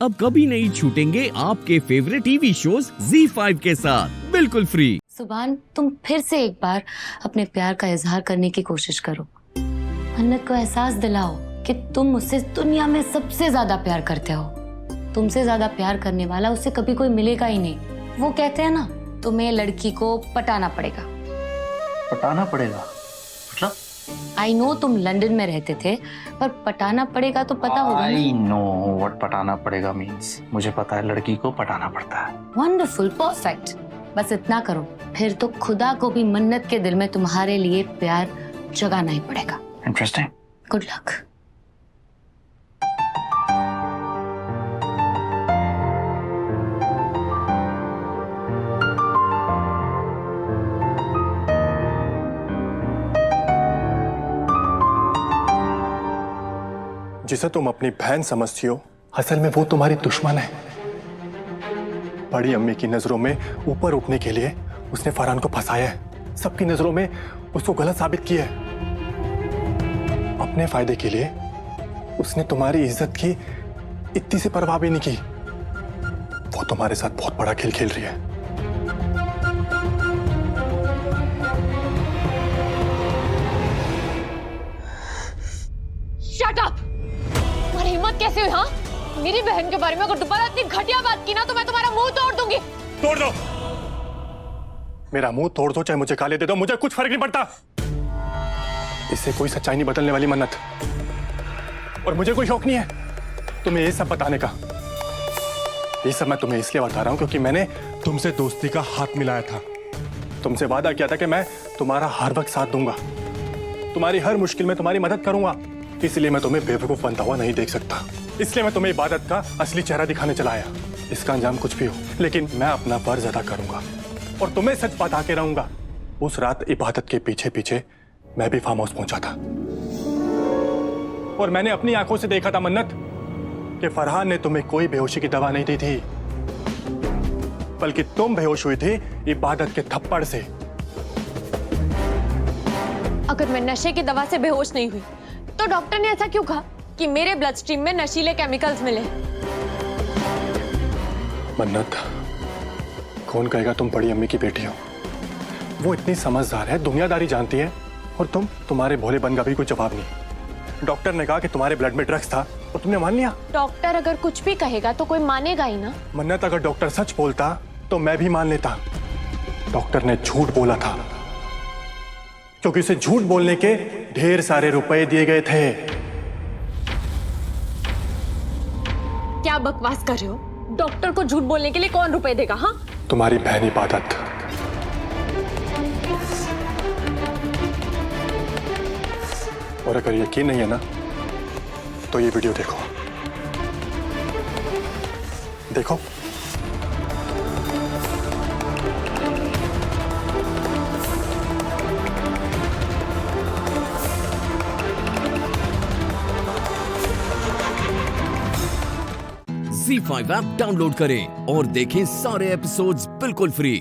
अब कभी नहीं छूटेंगे आपके फेवरेट टीवी शोज ZEE5 के साथ बिल्कुल फ्री। सुभान, तुम फिर से एक बार अपने प्यार का इजहार करने की कोशिश करो। मन्नत को एहसास दिलाओ कि तुम मुझसे दुनिया में सबसे ज्यादा प्यार करते हो। तुमसे ज्यादा प्यार करने वाला उससे कभी कोई मिलेगा ही नहीं। वो कहते हैं ना, तुम्हें लड़की को पटाना पड़ेगा। पटाना पड़ेगा मतलब? आई नो तुम लंदन में रहते थे, पर पटाना पड़ेगा तो पता होगा ना। आई नो व्हाट पटाना पड़ेगा मीन्स। मुझे पता है लड़की को पटाना पड़ता है। Wonderful, perfect. बस इतना करो, फिर तो खुदा को भी मन्नत के दिल में तुम्हारे लिए प्यार जगाना ही पड़ेगा। इंटरेस्टिंग। Good luck. जिसे तुम अपनी बहन समझती हो, असल में वो तुम्हारी दुश्मन है। बड़ी अम्मी की नजरों में ऊपर उठने के लिए उसने फरहान को फंसाया है। सबकी नजरों में उसको गलत साबित किया है। अपने फायदे के लिए उसने तुम्हारी इज्जत की इतनी सी परवाह भी नहीं की। वो तुम्हारे साथ बहुत बड़ा खेल खेल रही है। Shut up! तुम्हारी हिम्मत कैसे हुई? हाँ, मेरी बहन के बारे में अगर दोबारा इतनी घटिया बात की ना तो मैं तुम्हारा मुंह तोड़ दूंगी। तोड़ दो, मेरा मुंह तोड़ दो, चाहे मुझे गाली दे दो, मुझे कुछ फर्क नहीं पड़ता। इससे कोई सच्चाई नहीं बदलने वाली मन्नत। और मुझे कोई शौक नहीं है तुम्हें ये सब बताने का। ये सब मैं तुम्हें इसलिए बता रहा हूं क्योंकि मैंने तुमसे दोस्ती का हाथ मिलाया था। तुमसे वादा किया था कि मैं तुम्हारा हर वक्त साथ दूंगा, तुम्हारी हर मुश्किल में तुम्हारी मदद करूंगा। इसलिए मैं तुम्हें बेवकूफ बनता हुआ नहीं देख सकता। इसलिए मैं तुम्हें इबादत का असली चेहरा दिखाने चला आया। इसका अंजाम कुछ भी हो, लेकिन मैं अपना फर्ज अदा करूंगा और तुम्हें सच बता के रहूंगा। उस रात इबादत के पीछे पीछे मैं भी फार्म हाउस पहुंचा था और मैंने अपनी आंखों से देखा था मन्नत कि फरहान ने तुम्हें कोई बेहोशी की दवा नहीं दी थी, बल्कि तुम बेहोश हुई थी इबादत के थप्पड़ से। अगर मैं नशे की दवा से बेहोश नहीं हुई तो डॉक्टर ने ऐसा क्यों कहा कि मेरे ब्लड स्ट्रीम में नशीले केमिकल्स मिले? मन्नत, कौन कहेगा तुम बड़ी अम्मी की बेटी हो? वो इतनी समझदार है, दुनियादारी जानती है, और तुम्हारे भोलेपन का भी कोई जवाब नहीं। डॉक्टर ने कहा कि तुम्हारे ब्लड में ड्रग्स था और तुमने मान लिया। डॉक्टर अगर कुछ भी कहेगा तो कोई मानेगा ही ना। मन्नत, अगर डॉक्टर सच बोलता तो मैं भी मान लेता। डॉक्टर ने झूठ बोला था क्योंकि उसे झूठ बोलने के ढेर सारे रुपए दिए गए थे। क्या बकवास कर रहे हो? डॉक्टर को झूठ बोलने के लिए कौन रुपए देगा? हाँ, तुम्हारी बहन इबादत। और अगर यकीन नहीं है ना तो ये वीडियो देखो। देखो। ZEE5 ऐप डाउनलोड करें और देखें सारे एपिसोड्स बिल्कुल फ्री।